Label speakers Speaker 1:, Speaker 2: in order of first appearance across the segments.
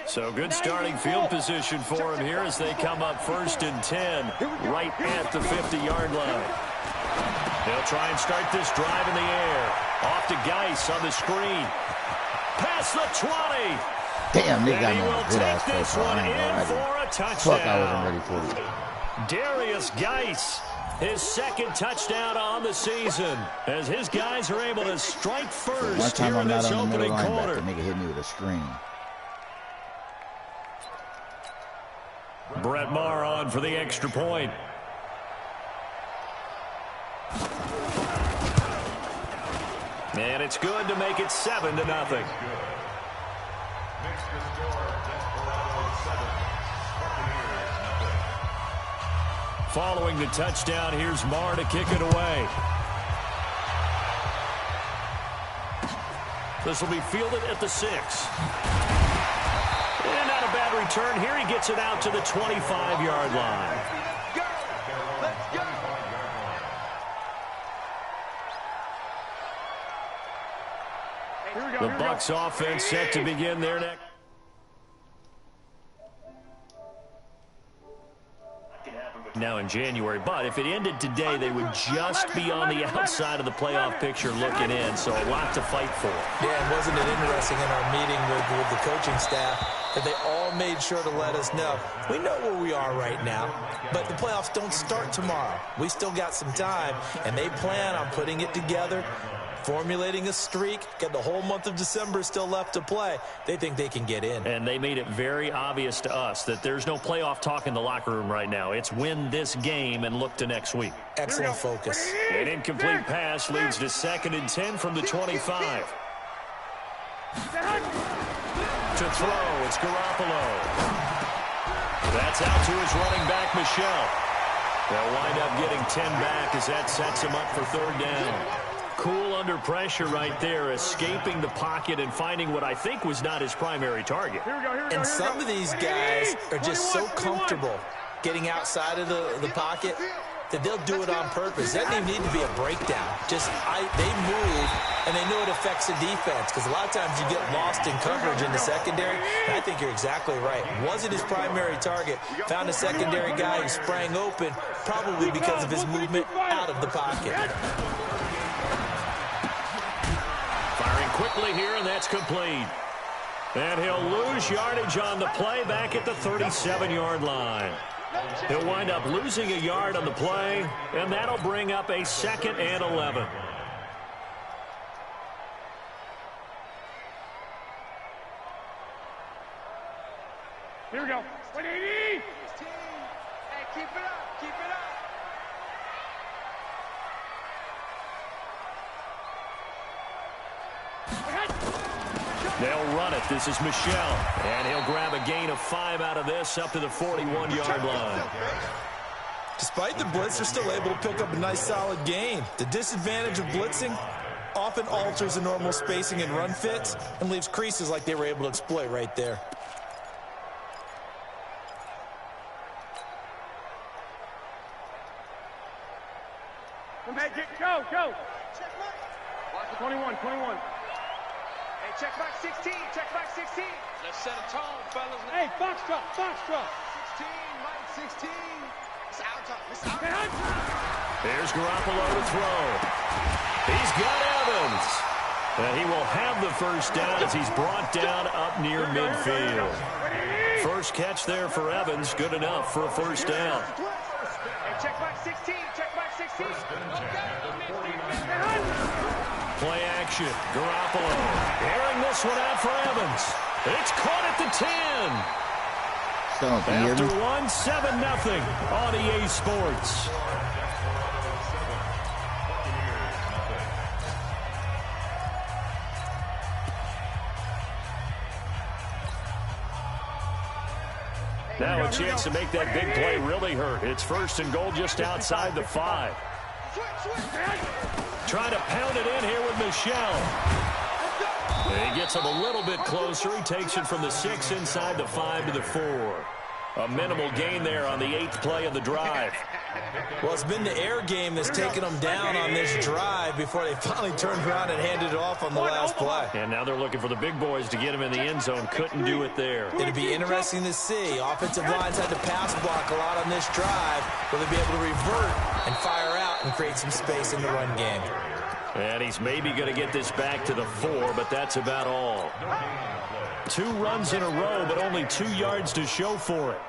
Speaker 1: So good starting field position for him here as they come up 1st and 10 right at the 50-yard line. They'll try and start this drive in the air. Off to Geis on the screen. Past the 20.
Speaker 2: Damn, they got me on a
Speaker 1: good
Speaker 2: ass
Speaker 1: this one in for a touchdown.
Speaker 2: Fuck, I wasn't ready for it.
Speaker 1: Darius Geis, his 2nd touchdown on the season, as his guys are able to strike first.
Speaker 2: One time
Speaker 1: here
Speaker 2: I'm
Speaker 1: in
Speaker 2: not
Speaker 1: this
Speaker 2: on the middle
Speaker 1: opening
Speaker 2: linebacker,
Speaker 1: quarter.
Speaker 2: nigga hit me with a screen.
Speaker 1: Brett Maher on for the extra point. And it's good to make it 7-0. Following the touchdown, here's Maher to kick it away. This will be fielded at the 6. And not a bad return. Here he gets it out to the 25-yard line. The Bucs offense set to begin their next. Now in January, but if it ended today, they would just be on the outside of the playoff picture looking in, so a lot to fight for.
Speaker 3: Yeah, and wasn't it interesting in our meeting with the coaching staff that they all made sure to let us know, we know where we are right now, but the playoffs don't start tomorrow. We still got some time, and they plan on putting it together, formulating a streak, got the whole month of December still left to play. They think they can get in.
Speaker 1: And they made it very obvious to us that there's no playoff talk in the locker room right now. It's win this game and look to next week.
Speaker 3: Excellent focus.
Speaker 1: An incomplete pass leads to 2nd and 10 from the 25. To throw, it's Garoppolo. That's out to his running back, Michel. They'll wind up getting 10 back as that sets him up for 3rd down. Cool under pressure right there, escaping the pocket and finding what I think was not his primary target.
Speaker 3: And some of these guys are just so comfortable getting outside of the pocket that they'll do it on purpose. That doesn't even need to be a breakdown. Just they move, and they know it affects the defense because a lot of times you get lost in coverage in the secondary, and I think you're exactly right. Wasn't his primary target. Found a secondary guy who sprang open, probably because of his movement out of the pocket.
Speaker 1: Firing quickly here, and that's complete. And he'll lose yardage on the play back at the 37-yard line. He'll wind up losing a yard on the play, and that'll bring up a 2nd and 11.
Speaker 4: Here we go. 180. Hey, keep it up. Keep it up.
Speaker 1: They'll run it. This is Michel. And he'll grab a gain of 5 out of this up to the 41-yard line.
Speaker 3: Despite the blitz, they're still able to pick up a nice solid gain. The disadvantage of blitzing often alters the normal spacing and run fits and leaves creases like they were able to exploit right there.
Speaker 4: Go, go. Watch the 21. Hey, check back 16, check back 16. Let's set a tone, fellas. Hey, foxtrot. 16, Mike, 16. It's our time.
Speaker 1: There's Garoppolo to throw. He's got Evans. And he will have the 1st down as he's brought down up near midfield. First catch there for Evans, good enough for a 1st down.
Speaker 4: Hey, check back 16, check back 16.
Speaker 1: Play action, Garoppolo. Airing this one out for Evans. It's caught at the 10. After 1, 7-0 on EA Sports. Now a chance to make that big play really hurt. It's 1st and goal just outside the 5. Trying to pound it in here with Michel. He gets him a little bit closer. He takes it from the 6 inside the 5 to the 4. A minimal gain there on the 8th play of the drive.
Speaker 3: Well, it's been the air game that's taken them down on this drive before they finally turned around and handed it off on the last play.
Speaker 1: And now they're looking for the big boys to get him in the end zone. Couldn't do it there.
Speaker 3: It'll be interesting to see. Offensive lines had to pass block a lot on this drive. Will they be able to revert and fire out and create some space in the run game?
Speaker 1: And he's maybe going to get this back to the 4, but that's about all. 2 runs in a row, but only 2 yards to show for it.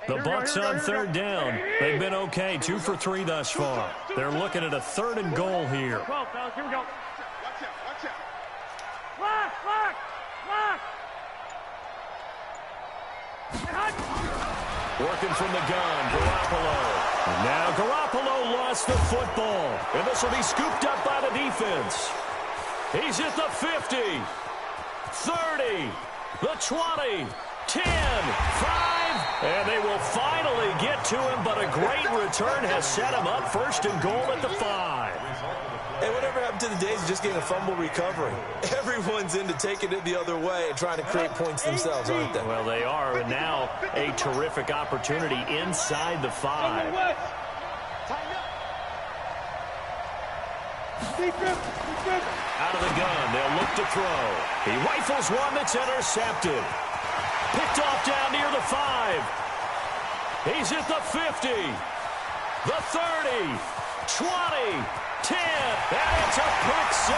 Speaker 1: The Bucs on 3rd down. They've been okay, 2 for 3 thus far. They're looking at a 3rd and goal here.
Speaker 4: Well, fellas, here we go. Watch out. Lock.
Speaker 1: Working from the gun, Garoppolo. Now Garoppolo lost the football. And this will be scooped up by the defense. He's at the 50, 30, the 20, 10, 5, and they will finally get to him, but a great return has set him up 1st and goal at the 5.
Speaker 3: Hey, whatever happened to the days of just getting a fumble recovery? Everyone's into taking it the other way and trying to create points themselves, aren't they?
Speaker 1: Well, they are, and now a terrific opportunity inside the 5. Out of the gun, they'll look to throw. He rifles one that's intercepted. Picked off down near the 5. He's at the 50, the 30, 20, 10, and it's a pick 6.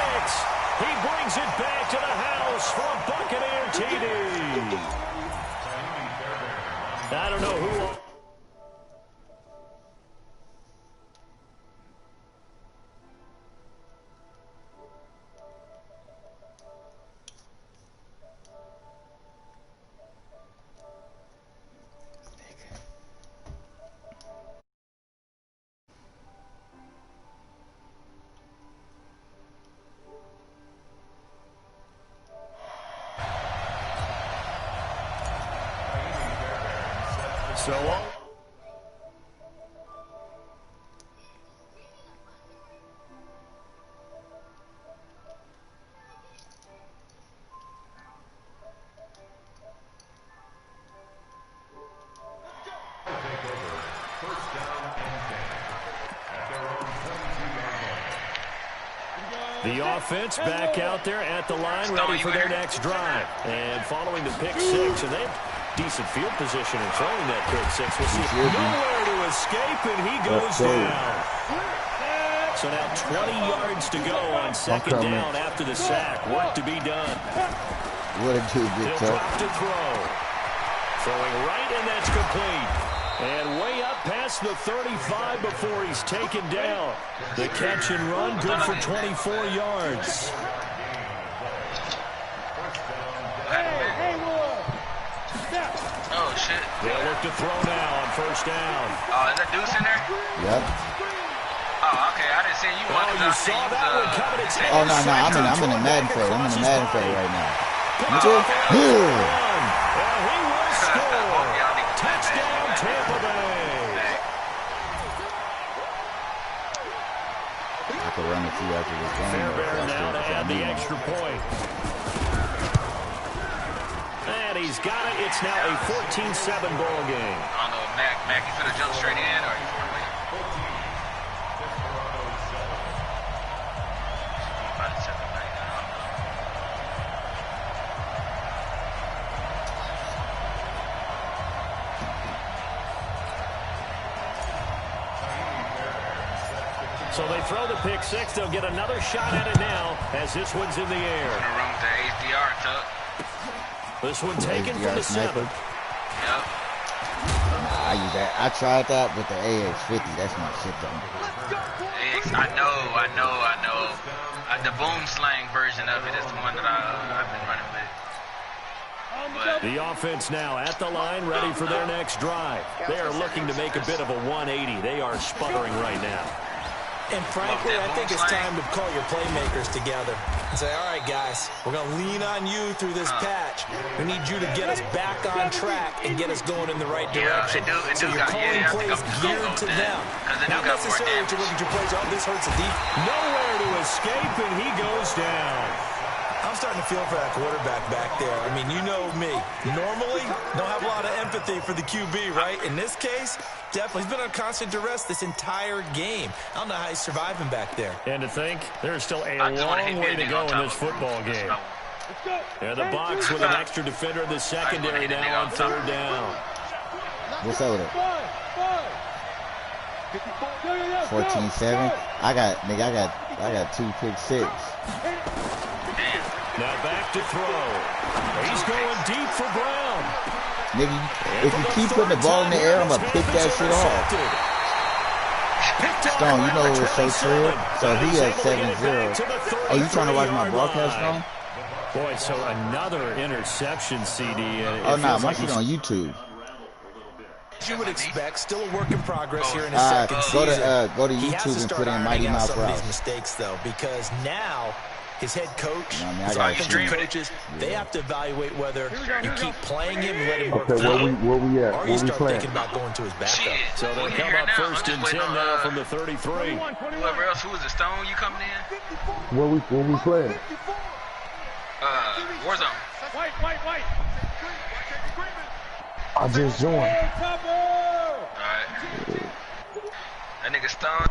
Speaker 1: He brings it back to the house for a Buccaneer TD. I don't know who... The offense back out there at the line, ready for their next drive. And following the pick 6, and they have decent field position in throwing that pick 6. We'll see nowhere to escape, and he goes down. So now 20 yards to go on 2nd down after the sack. Work to be done.
Speaker 2: What a good
Speaker 1: He'll drop to throw. Throwing right, and that's complete. And way up past the 35 before he's taken down. The catch and run, good for 24 yards.
Speaker 5: Oh, shit.
Speaker 1: They'll look to throw now on 1st down.
Speaker 5: Oh, is that Deuce in there?
Speaker 2: Yep.
Speaker 5: Oh, okay. I didn't see you.
Speaker 1: You saw that one coming. It's
Speaker 2: Oh, no. I'm in the Madden phase. I'm in the Madden phase right now.
Speaker 1: And he will score. Touchdown, Tampa Bay.
Speaker 2: I could run a few after this game.
Speaker 1: Fairbairn now to add the extra point. And he's got it. It's now a 14-7 ball game.
Speaker 5: I don't know if Mac, he's going to jump straight in or he's going to wait.
Speaker 1: So they throw the pick 6. They'll get another shot at it now as this one's in the air.
Speaker 5: Run with the HDR, Tuck.
Speaker 1: This one taken from the 7.
Speaker 5: Yep.
Speaker 2: Nah, I use that. I tried that with the AX50. That's my shit though.
Speaker 5: I know. The boom slang version of it is the one that I've been running with. But
Speaker 1: the offense now at the line, ready for their next drive. They are looking to make a bit of a 180. They are sputtering right now.
Speaker 3: And frankly, I think it's time to call your playmakers together and say, all right, guys, we're going to lean on you through this patch. We need you to get us back on track and get us going in the right direction. So you're calling plays geared to them. Not necessarily that you're looking at your plays, oh, this hurts the deep.
Speaker 1: Nowhere to escape, and he goes down.
Speaker 3: I'm I'm starting to feel for that quarterback back there. I mean, you know me. Normally, don't have a lot of empathy for the QB, right? In this case, definitely. He's been on constant duress this entire game. I don't know how he's surviving back there.
Speaker 1: And to think, there's still a long way to go in this football game. Yeah, the box with an extra defender in the secondary now on third down.
Speaker 2: What's up with it? 14-7. I got 2 pick 6.
Speaker 1: Now back to throw. He's going deep for Brown.
Speaker 2: Nigga, if you keep putting the ball in the air, I'm gonna pick that shit off. Stone, you know it's so true. So he has 7-0. Oh, you trying to watch my broadcast, Stone?
Speaker 1: Boy, so another interception, CD.
Speaker 2: Oh no, my shit on YouTube.
Speaker 3: As you would expect, still a work in progress here in his second season.
Speaker 2: Go to YouTube and put in Mighty Mouse Rouse.
Speaker 3: These mistakes though, because now his head coach, his offensive coaches, they have to evaluate whether you keep playing him and let him work through,
Speaker 6: where we at?
Speaker 3: or you start thinking about going to his backup.
Speaker 1: So they'll come up first and 10 now from the 33.
Speaker 5: Whoever else, who is it? Stone, you coming in?
Speaker 6: Where we playing?
Speaker 5: Warzone.
Speaker 4: White.
Speaker 6: I just joined.
Speaker 5: Alright. That nigga Stone.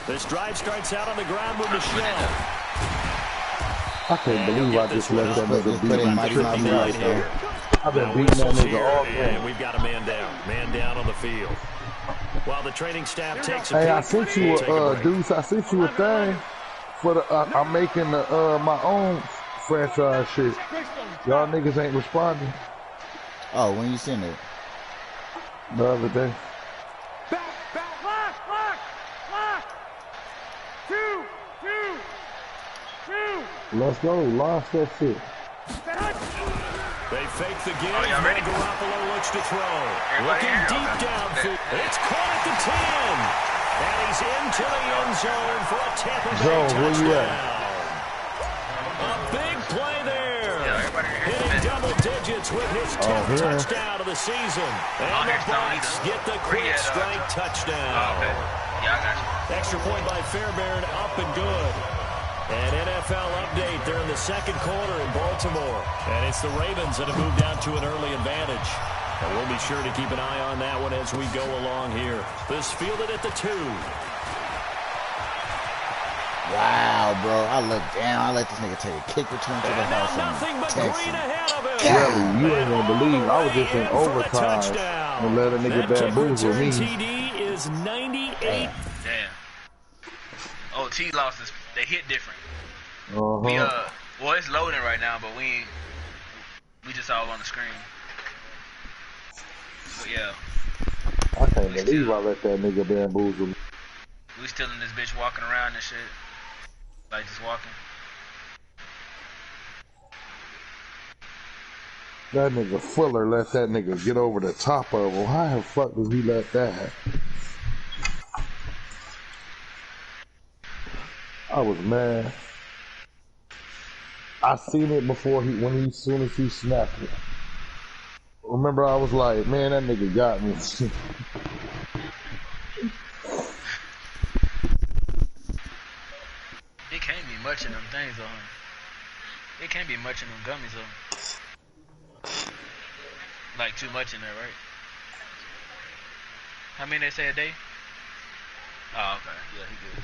Speaker 1: This drive starts out on the ground with Michelle.
Speaker 6: I can't believe I just let that nigga beat my
Speaker 2: Mouse
Speaker 6: tricky. I've been beating that nigga all game.
Speaker 1: And we've got a man down on the field. While the training staff takes a
Speaker 6: Hey,
Speaker 1: peek,
Speaker 6: I sent you Deuce. I sent you a thing for the. I'm making the my own franchise shit. Y'all niggas ain't responding.
Speaker 2: Oh, when you send it?
Speaker 6: The other day.
Speaker 4: Two.
Speaker 6: Let's go. Lost that shit.
Speaker 1: They fake the give.
Speaker 5: y'all ready?
Speaker 1: Garoppolo looks to throw.
Speaker 5: Everybody
Speaker 1: Looking
Speaker 5: here?
Speaker 1: deep
Speaker 5: Okay.
Speaker 1: downfield. It's caught at the 10. And he's into the end zone for a Tampa Bay
Speaker 6: Zone, where you
Speaker 1: touchdown.
Speaker 6: at?
Speaker 1: A big play there.
Speaker 5: Yeah, everybody here.
Speaker 1: Hitting double digits with his 10th touchdown of the season. And the Bucs get the quick strike touchdown.
Speaker 5: Oh, okay. Yeah, I got you.
Speaker 1: Extra point by Fairbairn, up and good. An NFL update. They're in the second quarter in Baltimore. And it's the Ravens that have moved out to an early advantage. And we'll be sure to keep an eye on that one as we go along here. This fielded at the 2.
Speaker 2: Wow, bro. I looked down. I let this nigga take a kick return to the
Speaker 1: And now
Speaker 2: house
Speaker 1: nothing but
Speaker 2: and
Speaker 1: green ahead of him.
Speaker 6: Really, you ain't gonna believe I was just in overtime and let a nigga bamboozle me.
Speaker 1: TD is 98.
Speaker 5: Damn. OT lost his. They hit different.
Speaker 6: Uh-huh.
Speaker 5: Well, it's loading right now, but we just all on the screen. But yeah,
Speaker 6: I can't believe I let that nigga bamboozle me.
Speaker 5: we still in this bitch walking around and shit. Like just walking.
Speaker 6: That nigga Fuller let that nigga get over the top of him. How the fuck does he let that happen? I was mad. I seen it before as soon as he snapped it. Remember, I was like, man, that nigga got me.
Speaker 5: It can't be much in them things though. It can't be much in them gummies though. Like too much in there, right? How many they say a day? Oh, okay. Yeah, he good.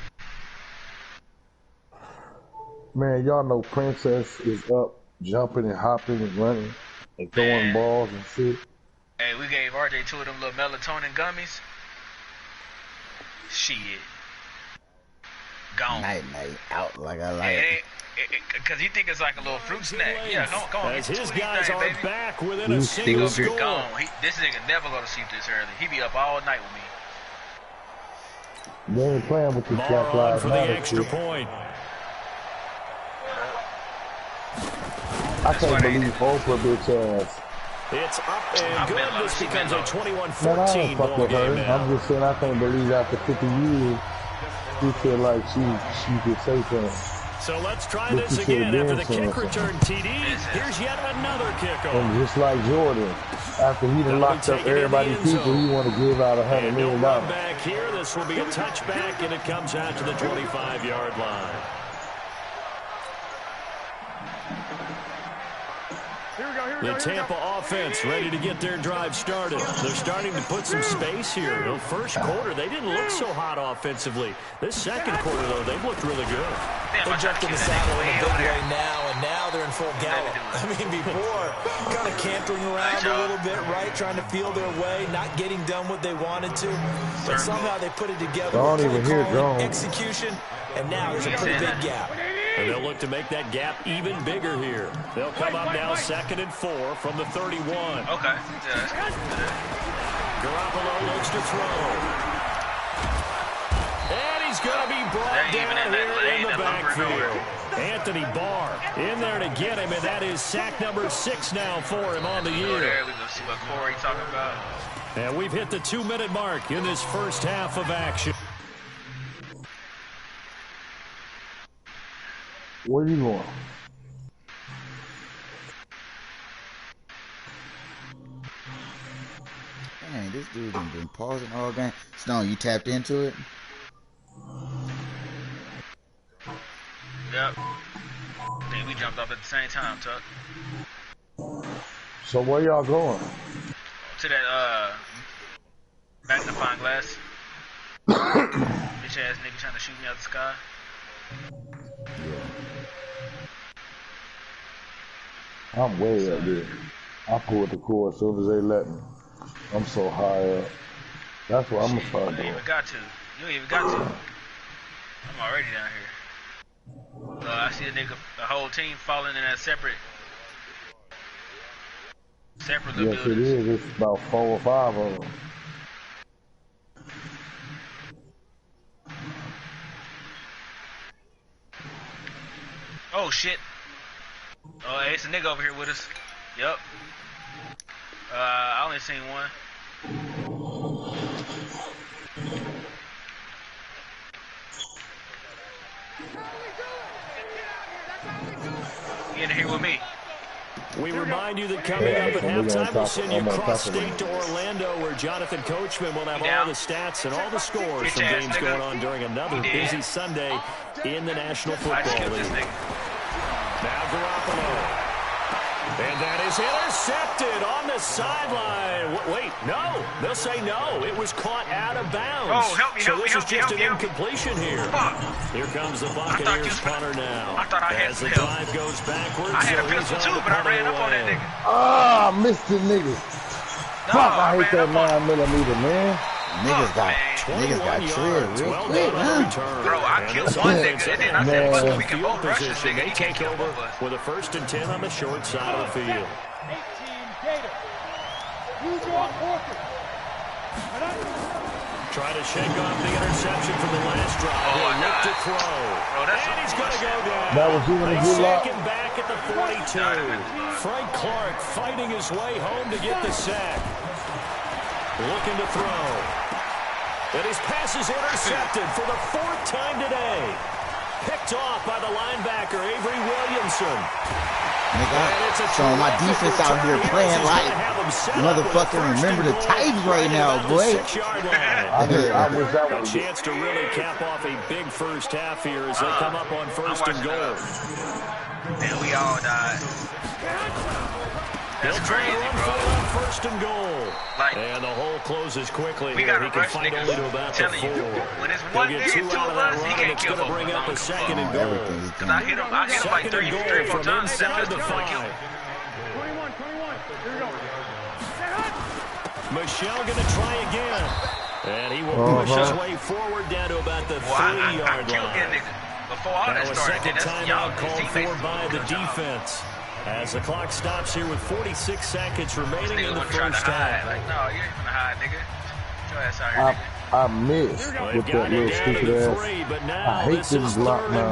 Speaker 6: Man, y'all know Princess is up, jumping and hopping and running and throwing balls and shit.
Speaker 5: Hey, we gave RJ 2 of them little melatonin gummies. Shit. Gone.
Speaker 2: Night, out like I like it.
Speaker 5: Because you think it's like a little fruit snack. Yeah, go on.
Speaker 1: As his guys are
Speaker 5: baby.
Speaker 1: back within a single score.
Speaker 5: Gone. This nigga never go to sleep this early. He be up all night with me.
Speaker 6: They ain't playing with the Black
Speaker 1: On
Speaker 6: Lives
Speaker 1: for the
Speaker 6: Matter
Speaker 1: extra
Speaker 6: shit.
Speaker 1: point.
Speaker 6: I can't believe Oprah bitch ass.
Speaker 1: It's up and good. This becomes a 21-14
Speaker 6: Man, I don't fuck
Speaker 1: ball
Speaker 6: with her.
Speaker 1: game now.
Speaker 6: I'm just saying I can't believe after 50 years she feel like she could say something.
Speaker 1: So let's try this again. After the kick return TD, here's yet another kickoff.
Speaker 6: And just like Jordan, after he done locked up everybody's people, he want to give out $100 million.
Speaker 1: Back here, this will be a touchback, and it comes out to the 25-yard line. The Tampa offense ready to get their drive started. They're starting to put some space here. The first quarter, they didn't look so hot offensively. This second quarter, though, they've looked really good.
Speaker 3: They jumped in the saddle in a big way now, and now they're in full gallop. I mean, before, kind of cantering around a little bit, right, trying to feel their way, not getting done what they wanted to. But somehow they put it together.
Speaker 6: Don't even hear Jones.
Speaker 3: Execution, and now there's a pretty big gap.
Speaker 1: And they'll look to make that gap even bigger here. They'll come up now 2nd and 4 from the 31.
Speaker 5: Okay.
Speaker 1: Garoppolo looks to throw. And he's going to be brought down here in the backfield. Anthony Barr in there to get him, and that is sack number 6 now for him on the year.
Speaker 5: There, we go see what Corey talking about.
Speaker 1: And we've hit the 2-minute mark in this first half of action.
Speaker 6: Where you going?
Speaker 2: Dang, this dude done been pausing all game. Stone, you tapped into it?
Speaker 5: Yep. I think we jumped up at the same time, Tuck.
Speaker 6: So where y'all going?
Speaker 5: To that, magnifying glass. Bitch ass nigga trying to shoot me out the sky.
Speaker 6: I'm way up there. I pulled the cord as soon as they let me. I'm so high up. That's what I'm gonna start doing.
Speaker 5: You ain't even got to. You ain't even got to. I'm already down here. I see a nigga, the whole team falling in that separate little
Speaker 6: Yes, it is. It's about 4 or 5 of them.
Speaker 5: Oh shit. Oh, hey, it's a nigga over here with us. Yup. I only seen one. Get in here with me.
Speaker 1: We remind you that coming up at halftime, we'll send you cross-state to Orlando, where Jonathan Coachman will have all the stats and all the scores from games going on during another busy Sunday in the National Football League. Now Garoppolo. And that is intercepted on the sideline. Wait, no. They'll say no. It was caught out of bounds.
Speaker 5: Oh, help me,
Speaker 1: so
Speaker 5: help me,
Speaker 1: this is just an
Speaker 5: help me.
Speaker 1: incompletion here.
Speaker 5: Fuck.
Speaker 1: Here comes the Buccaneers punter now.
Speaker 5: I thought I had
Speaker 1: as the
Speaker 5: some help.
Speaker 1: drive goes backwards.
Speaker 5: I had a
Speaker 1: so
Speaker 5: pistol
Speaker 1: he's
Speaker 5: too,
Speaker 1: on the
Speaker 5: but I ran up on that
Speaker 1: away.
Speaker 5: nigga.
Speaker 6: Ah, I missed the nigga.
Speaker 5: No,
Speaker 6: Fuck, I hate that
Speaker 5: ran up on
Speaker 6: 9mm, man.
Speaker 2: Niggas got tread real quick, huh?
Speaker 5: Bro, I killed one nigga, and then I said, fuck, we can both rush this nigga. He can't kill both of us.
Speaker 1: With a 1st and 10 on the short side of the field.
Speaker 4: 18 Gator. New York Orchid.
Speaker 1: Try to shake off the interception from the last drive. He'll look to throw.
Speaker 5: Bro, that's
Speaker 1: and he's going to go down.
Speaker 6: That was even a good lock.
Speaker 1: Second back at the 42. Frank Clark fighting his way home to get the sack. Looking to throw. And his pass is intercepted for the 4th time today. Picked off by the linebacker, Avery Williamson.
Speaker 2: Nigga, so my defense out here playing like motherfucker remember the Titans right now, boy.
Speaker 6: I wish that
Speaker 1: A
Speaker 6: was
Speaker 1: chance to really cap off a big first half here as they come up on 1st and goal.
Speaker 5: And we all died. That's crazy, bro.
Speaker 1: 1st and goal.
Speaker 5: Like,
Speaker 1: and the hole closes quickly.
Speaker 5: we gotta
Speaker 1: He can
Speaker 5: rush
Speaker 1: fight
Speaker 5: niggas.
Speaker 1: only to about the
Speaker 5: Telling you,
Speaker 1: 4.
Speaker 5: when it's
Speaker 1: He'll
Speaker 5: one
Speaker 1: get
Speaker 5: nigga,
Speaker 1: 2
Speaker 5: two
Speaker 1: out of
Speaker 5: of
Speaker 1: that
Speaker 5: us, he
Speaker 1: run, and
Speaker 5: can't
Speaker 1: it's
Speaker 5: kill
Speaker 1: going to
Speaker 5: both
Speaker 1: bring
Speaker 5: of
Speaker 1: up a
Speaker 5: us.
Speaker 1: 2nd and goal.
Speaker 2: Everything's
Speaker 5: Because I hit him like 3 or 4 times.
Speaker 1: Inside
Speaker 5: That
Speaker 1: the
Speaker 5: first one
Speaker 1: 5.
Speaker 5: killed me.
Speaker 4: 21. Here we go.
Speaker 1: Michelle going to try again. And he will push his way forward down to about the 3-yard
Speaker 5: killed that
Speaker 1: line.
Speaker 5: nigga before all that
Speaker 1: Now a
Speaker 5: started.
Speaker 1: second
Speaker 5: That's y'all,
Speaker 1: timeout called
Speaker 5: teammates.
Speaker 1: for by the defense. As the clock stops here with 46 seconds remaining in the first half.
Speaker 5: Like, no, you ain't gonna hide, nigga. Get your ass out here, nigga.
Speaker 6: I missed with that little stupid ass. I hate this block now.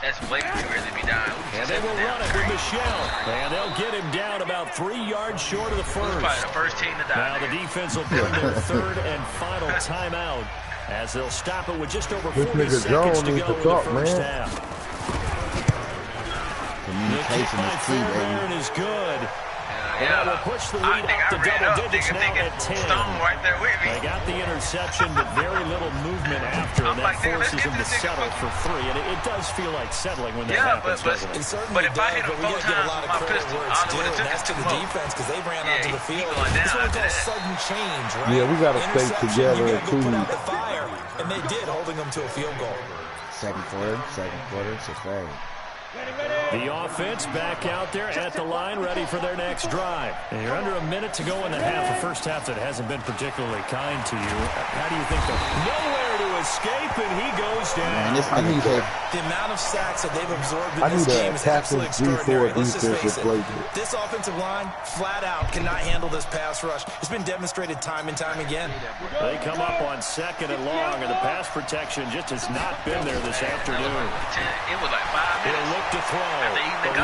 Speaker 5: That's way too early to be done.
Speaker 1: And they will run it with Michelle. And they'll get him down about 3 yards short of the
Speaker 5: Who's probably
Speaker 1: first.
Speaker 5: the first team to die?
Speaker 1: Now the defense will bring their 3rd and final timeout as they'll stop it with just over
Speaker 6: This
Speaker 1: 40
Speaker 6: nigga
Speaker 1: seconds
Speaker 6: Jones
Speaker 1: to
Speaker 6: needs
Speaker 1: go
Speaker 6: to
Speaker 1: in the
Speaker 6: talk,
Speaker 1: first
Speaker 6: man.
Speaker 1: half.
Speaker 2: Communication is key, baby.
Speaker 1: Is good.
Speaker 5: Yeah.
Speaker 1: Will push the lead up to double digits now at 10.
Speaker 5: Stone right there with me.
Speaker 1: They got the interception, but very little movement after, and that forces them to settle for 3. And it does feel like settling when that happens, doesn't it?
Speaker 3: It certainly does, but we got to give a lot of credit where it's due, and that's to the defense, because they ran onto the field. This one called sudden change, right?
Speaker 6: Yeah, we got to stay together
Speaker 3: you
Speaker 6: too.
Speaker 3: put out the fire, and they did, holding them to a field goal.
Speaker 2: Second quarter, it's a fade.
Speaker 1: The offense back out there at the line, ready for their next drive. And you're under a minute to go in the half. A first half that hasn't been particularly kind to you. How do you think nowhere to escape, and he goes down.
Speaker 2: Man,
Speaker 3: the amount of sacks that they've absorbed in this game is absolutely extraordinary. Let's just face it. This offensive line, flat out, cannot handle this pass rush. It's been demonstrated time and time again.
Speaker 1: They come up on 2nd and long, and the pass protection just has not been there this afternoon.
Speaker 5: It was like 5 minutes.
Speaker 1: He'll look to throw.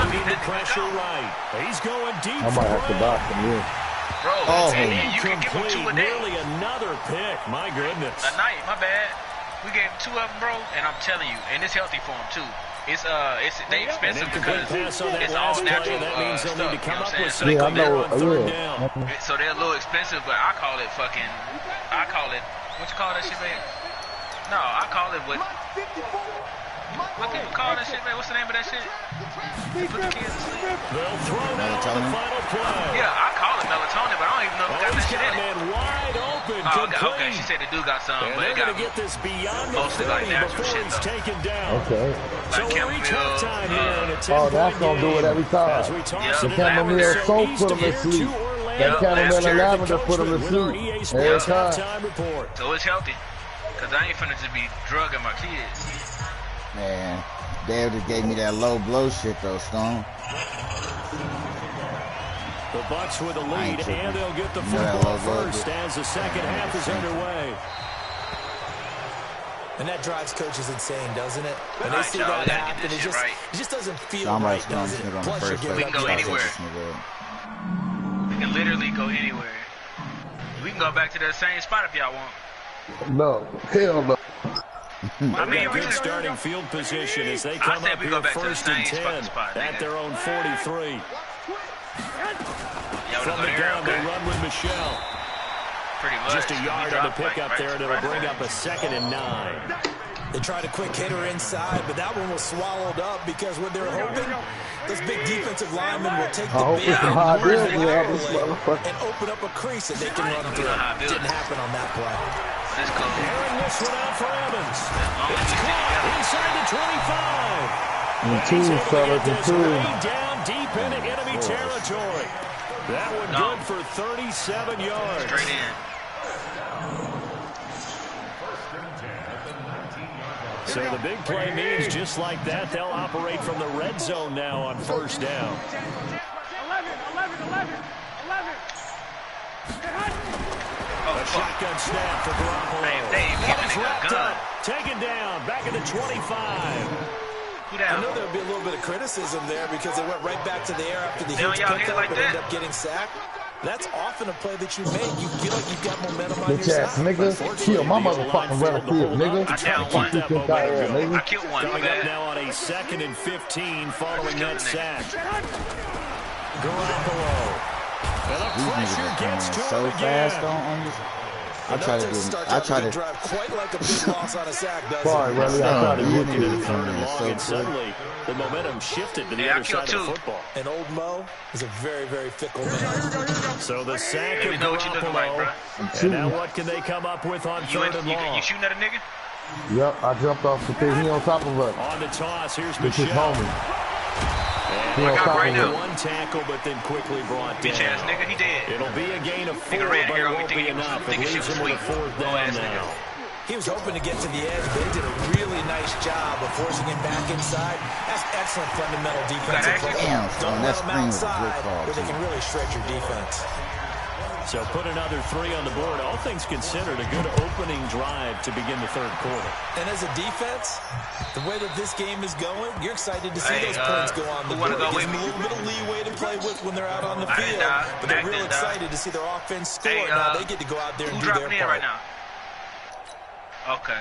Speaker 1: Leading the pressure right. He's going deep.
Speaker 6: I might have to box him here.
Speaker 5: Bro, you can give him 2 a day.
Speaker 1: Nearly another pick. My goodness.
Speaker 5: A night, my bad. We gave him 2 of them, bro, and I'm telling you, and it's healthy for him too. They expensive because it's all natural
Speaker 1: that means they'll
Speaker 5: stuff.
Speaker 1: need to come up with
Speaker 5: something.
Speaker 6: Yeah, I know.
Speaker 5: So they're a little expensive, but I call it what you call that shit, man? No, I call it what people call that shit, man? What's the name of that shit? Put the kids to sleep.
Speaker 1: They'll throw down the final play.
Speaker 5: Yeah, I call it melatonin, but I don't even know if it got that shit in it.
Speaker 1: Man wide open.
Speaker 5: Okay, she said the dude got some, but
Speaker 1: they're
Speaker 5: it got
Speaker 1: going to get this beyond the
Speaker 5: mostly like
Speaker 1: 30
Speaker 5: natural
Speaker 1: before
Speaker 5: shit,
Speaker 1: he's
Speaker 5: though.
Speaker 1: taken down.
Speaker 6: Okay.
Speaker 1: So we reach halftime here in a 10-point
Speaker 6: that's going to do it every time.
Speaker 1: The
Speaker 6: chamomile soap put him to sleep. That chamomile and lavender put him to sleep. Every time.
Speaker 5: So it's healthy, because I ain't finna just be drugging my kids.
Speaker 2: Man, Dave just gave me that low blow shit though, Stone.
Speaker 1: The Bucs with a lead, and they'll get the football first as the second half is underway.
Speaker 3: And that drives coaches insane, doesn't it? When they see that happen, it just doesn't feel right, does it? Plus, you're giving
Speaker 5: we can go anywhere. We can literally go anywhere. We can go back to that same spot if y'all want.
Speaker 6: No, hell no.
Speaker 1: I mean, good starting field position as they come up here first and 10 at their own 43. From the ground, they run with Michelle.
Speaker 5: Pretty much.
Speaker 1: Just a yard on the pickup there, and it'll bring up a 2nd and 9.
Speaker 3: They tried a quick hitter inside, but that one was swallowed up because what they're hoping, those big defensive linemen will take the big and open up a crease that they can run through. Didn't happen on that play.
Speaker 1: Aaron this one out for Evans. It's caught inside the 25.
Speaker 6: And 2 fellas, and 2.
Speaker 1: Down deep into enemy territory. That one good for 37 yards.
Speaker 5: Straight in.
Speaker 1: So the big play means just like that, they'll operate from the red zone now on first down.
Speaker 4: 11.
Speaker 1: A shotgun snap for Garoppolo.
Speaker 5: Dave,
Speaker 1: wrapped up, taken down, back at the 25.
Speaker 3: I know there would be a little bit of criticism there because they went right back to the air after the huge pickup
Speaker 5: like
Speaker 3: and ended up getting sacked. That's often a play that you make. You feel like you've got momentum on your side.
Speaker 6: Nigga, kill my motherfucking relative, nigga.
Speaker 5: I down one.
Speaker 6: Nigga.
Speaker 5: I killed one.
Speaker 1: Coming up now on a 2nd and 15 following that sack. Garoppolo. And the pressure gets to
Speaker 2: so
Speaker 1: him again.
Speaker 2: fast on this. I try to
Speaker 3: drive quite like a big loss on a sack, doesn't
Speaker 6: Sorry, really, I tried to
Speaker 1: Looking at
Speaker 6: get
Speaker 1: the 3rd and long, and
Speaker 2: so
Speaker 1: suddenly the momentum shifted to the other side of the football.
Speaker 3: And old Mo is a very, very fickle man.
Speaker 1: So the sack of Garoppolo. And now what can they come up with on 3rd and long?
Speaker 5: You shooting at a nigga?
Speaker 6: Yep, I jumped off the thing. He on top of us.
Speaker 1: On the toss, here's
Speaker 6: This is
Speaker 1: Michelle.
Speaker 6: homie.
Speaker 1: And
Speaker 6: on top
Speaker 5: right
Speaker 6: of
Speaker 5: now.
Speaker 1: one tackle, but then quickly brought down.
Speaker 5: Bitch ass nigga, he dead.
Speaker 1: It'll be a gain of 4,
Speaker 5: Nigga ran
Speaker 1: but
Speaker 5: here
Speaker 1: it
Speaker 5: on me
Speaker 1: won't be
Speaker 5: thinking
Speaker 1: enough. It
Speaker 5: shit
Speaker 1: leaves
Speaker 5: was
Speaker 1: him with a
Speaker 5: sweet.
Speaker 1: 4th down
Speaker 5: ass
Speaker 1: now.
Speaker 3: He was hoping to get to the edge, but they did a really nice job of forcing him back inside. That's excellent fundamental defensive football.
Speaker 2: Damn,
Speaker 3: Don't
Speaker 2: that
Speaker 3: let him
Speaker 2: screen was a good
Speaker 3: outside
Speaker 2: call,
Speaker 3: where they
Speaker 2: too.
Speaker 3: can really stretch your defense.
Speaker 1: So put another 3 on the board. All things considered, a good opening drive to begin the 3rd quarter.
Speaker 3: And as a defense, the way that this game is going, you're excited to see those points go on the board. It gives them a little bit of leeway to play with when they're out on the field. But they're real excited to see their offense score. Now they get to go out there and do their part.
Speaker 5: Right now? Okay.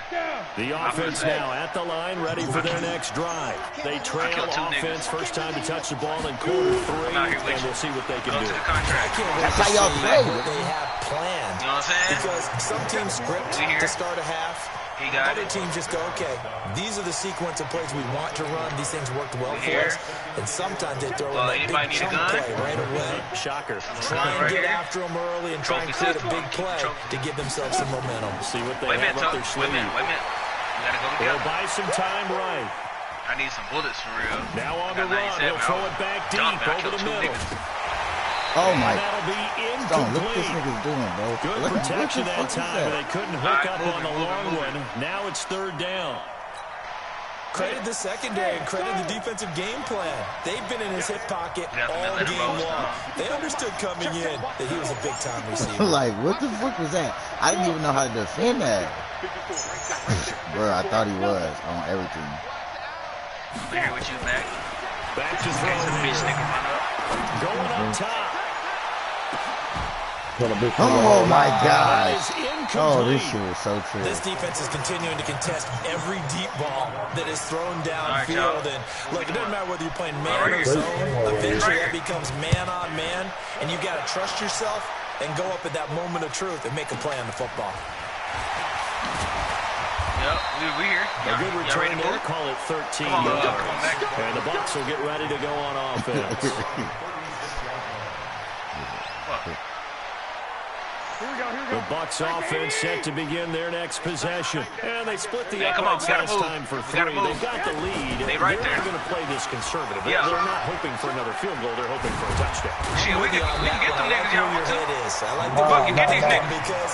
Speaker 1: The offense now at the line, ready for their next drive. They trail offense, first time to touch the ball in quarter 3, and we'll see what they can do.
Speaker 2: That's how y'all play.
Speaker 3: They have planned.
Speaker 5: You know what I'm saying?
Speaker 3: Because some teams script to start a half. Other teams just go, okay, these are the sequence of plays we want to run. These things worked well for us. And sometimes they throw in that big chunk play right away.
Speaker 1: Shocker.
Speaker 3: Try and get after them early and try and create a big play to give themselves some momentum.
Speaker 1: See what they have up their sleeve.
Speaker 5: Wait a minute. We gotta go together.
Speaker 1: They'll buy some time right.
Speaker 5: I need some bullets for real.
Speaker 1: Now on the run, he'll throw it back deep over the middle.
Speaker 2: Oh my.
Speaker 1: That'll be
Speaker 2: Don't look what this
Speaker 1: incomplete.
Speaker 2: nigga's doing, bro.
Speaker 1: Good
Speaker 2: Look
Speaker 1: protection
Speaker 2: what
Speaker 1: that
Speaker 2: the fuck
Speaker 1: time,
Speaker 2: is
Speaker 1: but they
Speaker 2: that?
Speaker 1: couldn't hook up on the long one. Now it's third down.
Speaker 3: Credit the secondary and credit the defensive game plan. They've been in his hip pocket all game long. They understood coming in that he was a big-time receiver.
Speaker 2: Like, what the fuck was that? I didn't even know how to defend that. Bro, I thought he was on everything.
Speaker 5: I'm here with you, Mac.
Speaker 1: Back to throw
Speaker 5: Bitch nigga run up.
Speaker 1: Going up top.
Speaker 2: Oh my
Speaker 1: That
Speaker 2: gosh.
Speaker 1: is incomplete.
Speaker 2: Oh, this shit was so true.
Speaker 3: This defense is continuing to contest every deep ball that is thrown
Speaker 5: right,
Speaker 3: downfield.
Speaker 5: y'all.
Speaker 3: And look, it doesn't matter whether you're playing man or zone. Eventually, that becomes man on man, and you got to trust yourself and go up at that moment of truth and make a play on the football.
Speaker 5: Yep, we here.
Speaker 1: A good return there. Call it 13 yards.
Speaker 5: Come on back.
Speaker 1: And the Bucs will get ready to go on offense. The Bucs offense set to begin their next possession. And they split the uprights last time for 3. They've got the lead.
Speaker 5: They right there.
Speaker 1: They're going to play this conservative.
Speaker 5: Yeah.
Speaker 1: They're not hoping for another field goal. They're hoping for a touchdown.
Speaker 5: Shit, we can get them niggas y'all want to.
Speaker 3: I like the
Speaker 5: Fuck, you get these niggas.
Speaker 3: because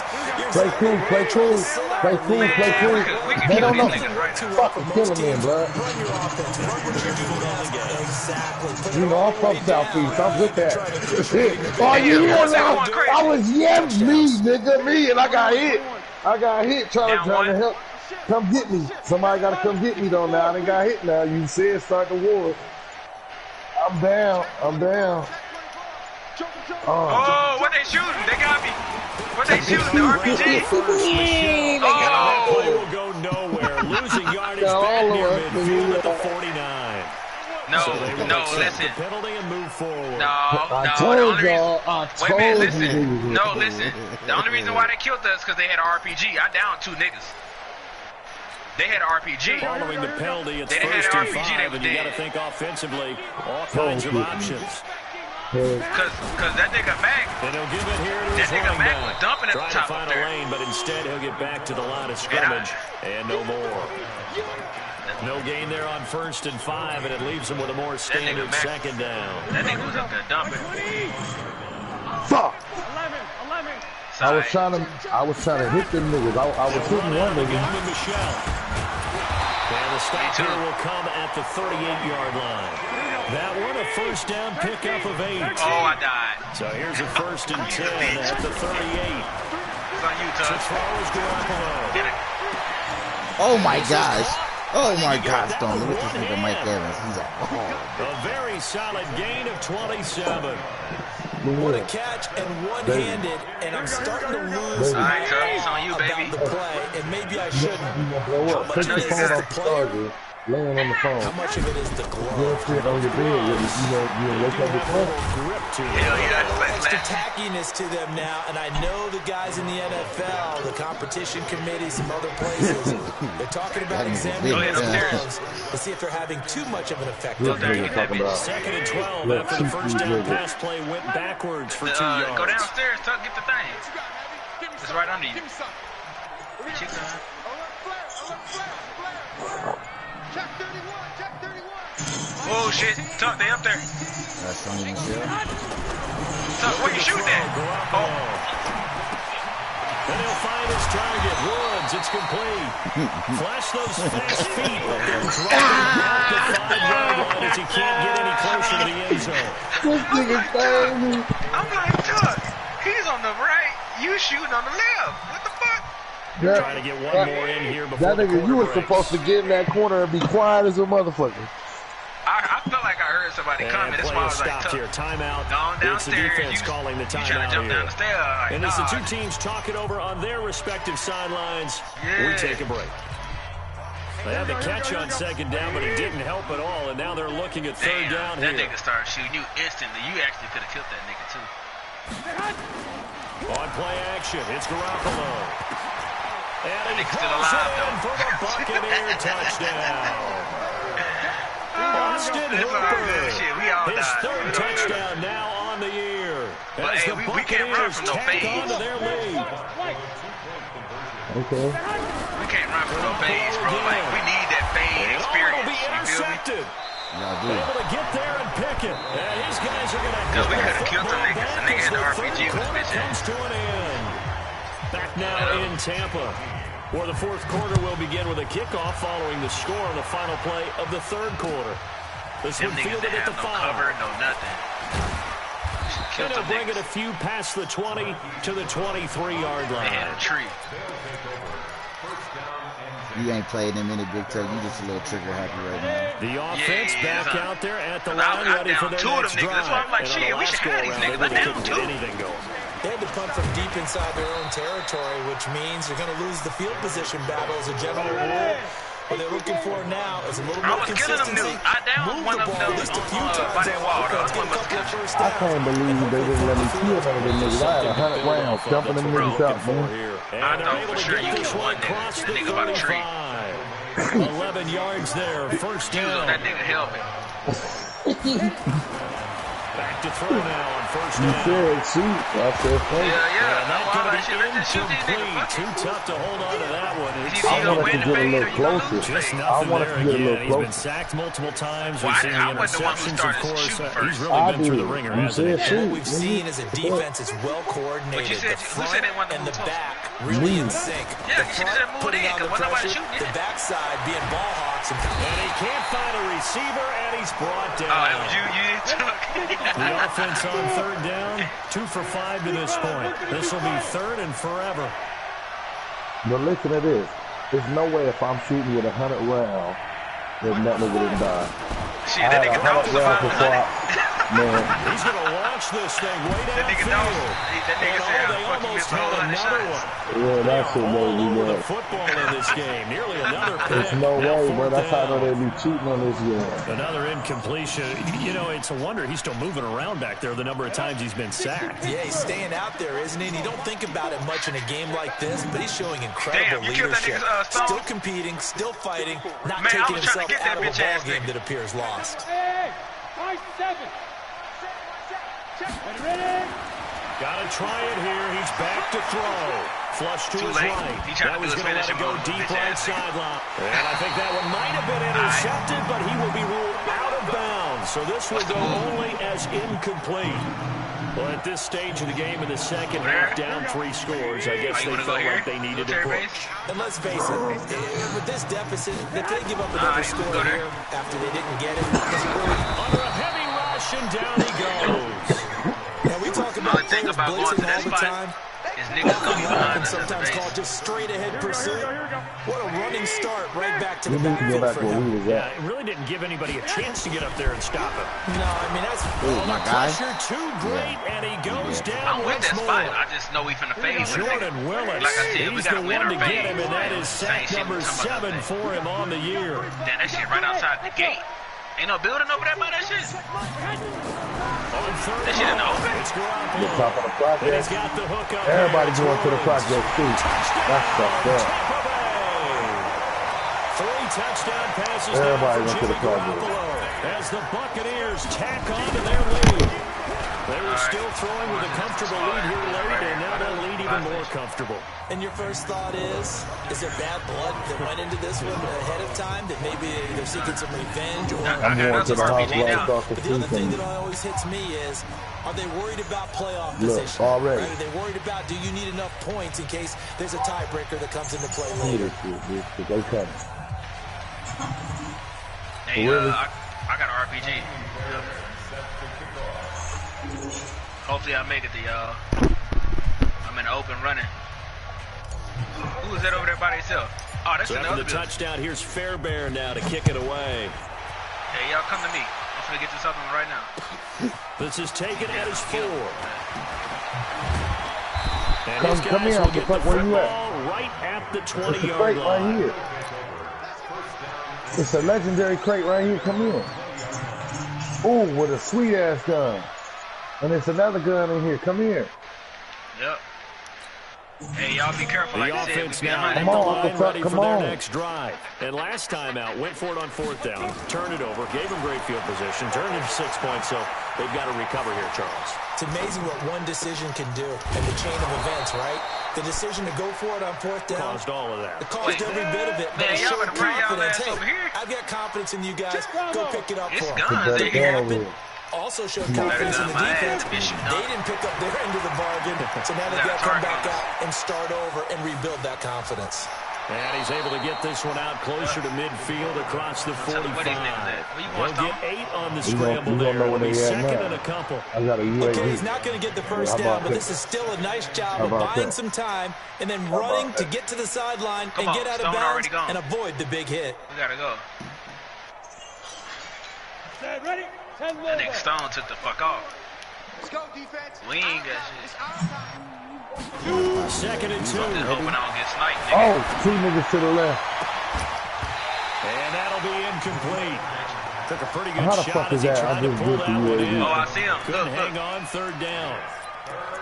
Speaker 6: Play cool, play cool, play cool, play cool.
Speaker 5: We can
Speaker 6: They
Speaker 5: kill
Speaker 6: don't know.
Speaker 5: these niggas right now.
Speaker 6: Fucking killing me, blood.
Speaker 3: Run your offense. Run what you do best. Exactly.
Speaker 6: You know, I'm from Southeast. I'm with that. Oh, you hear now? I was me, nigga, me, and I got hit. I got hit trying to help. Come get me. Somebody got to come get me, though, now. I done got hit now. You said start the war. I'm down. I'm down.
Speaker 5: Oh, what they shooting? They got me. What they shooting? The RPG?
Speaker 1: That play will go nowhere. Losing yardage back near midfield at the 49.
Speaker 5: No,
Speaker 1: So they will
Speaker 5: no,
Speaker 1: accept
Speaker 5: listen.
Speaker 1: the penalty and move forward.
Speaker 5: No,
Speaker 6: I
Speaker 5: no.
Speaker 6: told y'all. I
Speaker 5: Wait a minute,
Speaker 6: told
Speaker 5: listen.
Speaker 6: you.
Speaker 5: No, listen. The only reason why they killed us because they had an RPG. I downed 2 niggas. They had an RPG.
Speaker 1: Following the penalty, it's
Speaker 5: They didn't
Speaker 1: first
Speaker 5: have
Speaker 1: and
Speaker 5: RPG, they
Speaker 1: 5,
Speaker 5: was
Speaker 1: and you got to
Speaker 5: dead.
Speaker 1: think offensively, all kinds of options.
Speaker 5: Cause that nigga Mac,
Speaker 1: And he'll give it here to
Speaker 5: that
Speaker 1: his
Speaker 5: nigga
Speaker 1: running
Speaker 5: Mac
Speaker 1: back.
Speaker 5: was dumping at the
Speaker 1: Trying
Speaker 5: top
Speaker 1: to
Speaker 5: up
Speaker 1: find a
Speaker 5: there.
Speaker 1: lane, but instead he'll get back to the line of scrimmage and no more. No gain there on 1st and 5, and it leaves them with a more standard
Speaker 5: Mac-
Speaker 1: second down.
Speaker 5: That nigga was up there dumping.
Speaker 6: Fuck.
Speaker 4: 11.
Speaker 6: I was trying to hit them niggas. I was hitting one nigga.
Speaker 1: Young and Michelle. And the stop here will come at the 38-yard line. That one a first down pickup of 8.
Speaker 5: Oh, I died.
Speaker 1: So here's a 1st and 10 at the 38.
Speaker 5: It's on you,
Speaker 1: To
Speaker 5: Tug.
Speaker 1: throw is Garoppolo.
Speaker 5: Get it.
Speaker 2: Oh my gosh. Oh my gosh, don't look at this nigga Mike Evans. He's like, oh.
Speaker 1: A very solid gain of 27.
Speaker 3: What a catch and one-handed, and I'm starting to lose
Speaker 5: All right, Tug. It's on you, baby.
Speaker 3: about the play, and maybe I shouldn't.
Speaker 6: Blow
Speaker 3: How
Speaker 6: up.
Speaker 3: much
Speaker 6: Take
Speaker 3: of
Speaker 6: the
Speaker 3: it
Speaker 6: phone
Speaker 3: is the
Speaker 6: off the
Speaker 3: player?
Speaker 6: charger. Laying on the phone.
Speaker 3: How much of it is the
Speaker 6: You
Speaker 3: glove?
Speaker 6: don't sit on your bed. You wake up your phone.
Speaker 1: Grip to it.
Speaker 5: Hell yeah, that's
Speaker 3: Extra
Speaker 5: last.
Speaker 3: tackiness to them now, and I know the guys in the NFL, the competition committee, some other places, they're talking about examining
Speaker 2: big,
Speaker 3: those
Speaker 2: yeah.
Speaker 3: gloves to see if they're having too much of an effect
Speaker 6: Look
Speaker 3: on
Speaker 6: what
Speaker 3: them.
Speaker 6: you're talking about.
Speaker 1: 2nd and 12
Speaker 6: Look,
Speaker 1: after the
Speaker 6: shoot
Speaker 1: first
Speaker 6: these
Speaker 1: down
Speaker 6: niggas.
Speaker 1: pass play went backwards for 2 yards.
Speaker 5: Go downstairs, Tug. Get the thing. It's right under you. Get your gun.
Speaker 4: Check 31.
Speaker 5: Oh shit, Tuck, they up there.
Speaker 2: That's Sonny Michelle.
Speaker 5: Tuck, where you shooting at? Oh,
Speaker 1: And he'll find his target. Woods, it's complete. Flash those fast feet, but they're dropping out the 5-yard line as he can't get any closer to the end zone.
Speaker 6: This nigga crazy.
Speaker 5: I'm like, Tuck, he's on the right, you shooting on the left. What the fuck?
Speaker 1: Trying to get one more in here before
Speaker 6: That
Speaker 1: the
Speaker 6: nigga, you
Speaker 1: quarter
Speaker 6: were
Speaker 1: breaks.
Speaker 6: supposed to get in that corner and be quiet as a motherfucker.
Speaker 5: I felt like I heard heard somebody coming. That's why I was like,
Speaker 1: here. Timeout.
Speaker 5: Going downstairs.
Speaker 1: It's the defense calling the timeout.
Speaker 5: You trying to jump down the stairs. Like,
Speaker 1: and as the two teams talk it over on their respective sidelines, we take a break. They had the catch on second down, but it didn't help at all, and now they're looking at third down here.
Speaker 5: That nigga started shooting you instantly. You actually could have killed that nigga, too.
Speaker 1: On play action, it's Garoppolo. And he
Speaker 5: still alive, though.
Speaker 1: for the Buccaneer touchdown. Austin Hooper, his third touchdown now on the year.
Speaker 5: But hey, we can't run from no fades.
Speaker 1: Their lead.
Speaker 6: Okay.
Speaker 5: We can't run from no fades, bro. Like, we need that fade experience.
Speaker 1: Be intercepted. Able to get there and pick it. And these guys are going to
Speaker 5: because we could have killed the niggas. The nigga had the RPG with his bitch
Speaker 1: comes to an end. Back now in Tampa, where the fourth quarter will begin with a kickoff following the score on the final play of the third quarter. This one fielded at the 5.
Speaker 5: No cover, no nothing.
Speaker 1: And they'll bring it a few past the 20 to the 23-yard line.
Speaker 5: They had a tree.
Speaker 2: You ain't played in a minute, Big Toe. You just a little trigger happy right now.
Speaker 1: The offense back out there at the line, ready for their next drive.
Speaker 5: That's why I'm like, shit, we should have these niggas. Let down two.
Speaker 3: They had to punt from deep inside their own territory, which means they're going to lose the field position battle as a general rule. What they're looking for now is a little more consistency.
Speaker 5: I downed one of them by that wall.
Speaker 6: I can't believe they didn't let me kill none of them niggas. I had 100 rounds jumping them niggas out, man.
Speaker 5: I thought for sure you killed one nigga. That nigga about a tree.
Speaker 1: 11 yards there, first down.
Speaker 5: That nigga helmet.
Speaker 1: Back to throw now on first down.
Speaker 6: You said shoot. I said play.
Speaker 5: Yeah.
Speaker 1: That's going to be incomplete. Too tough to hold on to that one.
Speaker 6: I wanted to get a little closer.
Speaker 1: Just
Speaker 6: I wanted to get a little
Speaker 1: He's
Speaker 6: closer.
Speaker 1: been sacked multiple times. We've seen the interceptions, of course. He's really been through the ringer,
Speaker 6: You
Speaker 1: hasn't he?
Speaker 6: said shoot.
Speaker 3: What we've seen is a defense that's well coordinated. The front and the back really in sync. The front putting on the pressure, the backside being ball hawks.
Speaker 1: And he can't find a receiver, and he's brought down.
Speaker 5: Oh, that was you.
Speaker 1: The offense on third down, 2 for 5 to this point. This will be third and forever.
Speaker 6: But listen to this. There's no way if I'm shooting with 100 rounds that that nigga didn't die.
Speaker 5: Shit, that nigga knows about
Speaker 6: 100. Man.
Speaker 1: He's going to launch this thing way downfield.
Speaker 5: That nigga said,
Speaker 1: they almost had another one.
Speaker 6: Yeah, that's it, baby.
Speaker 1: The football in this game. Nearly another pick.
Speaker 6: There's no way, bro. That's how they be cheating on this game.
Speaker 1: Another incompletion. You know, it's a wonder he's still moving around back there the number of times he's been sacked.
Speaker 3: Yeah, he's staying out there, isn't he? And you don't think about it much in a game like this, but he's showing incredible leadership. Still competing, still fighting, not taking himself out of a ball game that appears lost.
Speaker 1: Gotta try it here. He's back to throw. Flush to his right. That was going to let it go deep right sideline. And I think that one might have been intercepted, but he will be ruled out of bounds. So this will go only as incomplete. Well, at this stage of the game in the second half, down 3 scores, I guess they felt like they needed to push.
Speaker 3: And let's face it, with this deficit, if they give up another score here after they didn't get it,
Speaker 1: under a heavy rush, and down he goes.
Speaker 3: Now, we talk about players blitzing all the time. And sometimes called just straight-ahead pursuit. What a running start right back to the backfield for him.
Speaker 1: Yeah, it really didn't give anybody a chance to get up there and stop him.
Speaker 3: No, I mean, that's
Speaker 2: my guy.
Speaker 1: Pressure too great, and he goes down
Speaker 5: I'm with
Speaker 1: once
Speaker 5: that
Speaker 1: more.
Speaker 5: spot. I just know we finna fade.
Speaker 1: Jordan Willis,
Speaker 5: like I said, we
Speaker 1: he's
Speaker 5: got
Speaker 1: the
Speaker 5: to win
Speaker 1: one
Speaker 5: or
Speaker 1: to get
Speaker 5: fade.
Speaker 1: him, and that is sack number 7 for him on the year.
Speaker 5: Damn, that shit right outside the gate. Ain't no building over there by that shit. That shit in the open.
Speaker 6: The top of the project.
Speaker 1: He's got the hook up.
Speaker 6: Everybody going to the project too. That's fucked up.
Speaker 1: 3 touchdown passes.
Speaker 6: Everybody went to the project.
Speaker 1: As the Buccaneers tack on to their lead. They were still throwing with a comfortable lead here late, and now that lead even more comfortable.
Speaker 3: And your first thought is there bad blood that went into this one ahead of time, that maybe they're seeking some revenge? Or
Speaker 6: I'm going to the house right off the
Speaker 3: but the other thing that always hits me is, are they worried about playoff position?
Speaker 6: Already.
Speaker 3: Right? Are they worried about, do you need enough points in case there's a tiebreaker that comes into play later?
Speaker 6: They coming.
Speaker 5: Hey, I got an RPG. Hopefully I make it to y'all. I'm in the open running. Who is that over there by themselves? Oh, that's
Speaker 1: so
Speaker 5: another
Speaker 1: the touchdown. Here's Fairbairn now to kick it away.
Speaker 5: Hey, y'all come to me. I'm gonna get this other one right now.
Speaker 1: This is taken at his 4. And
Speaker 6: come here, what the fuck, where you at?
Speaker 1: Right at the
Speaker 6: It's a
Speaker 1: 20-yard
Speaker 6: crate
Speaker 1: line.
Speaker 6: right here. It's a legendary crate right here. Come here. Ooh, with a sweet ass gun. And there's another gun in here. Come here.
Speaker 5: Yep. Hey, y'all be careful.
Speaker 1: The
Speaker 5: like I said,
Speaker 1: offense
Speaker 5: we
Speaker 1: now
Speaker 5: behind.
Speaker 1: at the line, ready for their next drive. And last time out, went for it on 4th down, turned it over, gave them great field position, turned it to 6 points, so they've got to recover here, Charles.
Speaker 3: It's amazing what one decision can do in the chain of events, right? The decision to go for it on 4th down.
Speaker 1: Caused all of that.
Speaker 3: It caused every bit of it, but it showed confidence. Hey, I've got confidence in you guys. Go pick it up for them.
Speaker 5: Guns,
Speaker 3: It happened. Also showed confidence in the defense. They didn't pick up their end of the bargain, so now they've got to come back out and start over and rebuild that confidence.
Speaker 1: And he's able to get this one out closer to midfield across the 45. He'll get 8 on the scramble there. It'll be second and a couple.
Speaker 6: I got a UAV.
Speaker 3: Okay, he's not going to get the first down, but this is still a nice job of buying some time and then running to get to the sideline and get out of bounds and avoid the big hit.
Speaker 5: We got to go.
Speaker 4: Ready?
Speaker 5: That nigga Stone took the fuck off.
Speaker 4: Let's go, defense.
Speaker 5: We ain't got shit.
Speaker 1: Second and 2.
Speaker 5: Just hoping I don't get sniped, nigga.
Speaker 6: Oh, 2 niggas to the left.
Speaker 1: And that'll be incomplete. Took a pretty good
Speaker 6: How the
Speaker 1: shot
Speaker 6: fuck
Speaker 1: as
Speaker 6: is
Speaker 1: he
Speaker 6: that?
Speaker 1: tried
Speaker 6: I
Speaker 1: to
Speaker 6: just
Speaker 1: pull
Speaker 6: did
Speaker 1: that
Speaker 6: the
Speaker 1: one
Speaker 6: UAV.
Speaker 1: in.
Speaker 5: Oh, I see him.
Speaker 1: Couldn't
Speaker 5: Look,
Speaker 1: hang on 3rd down.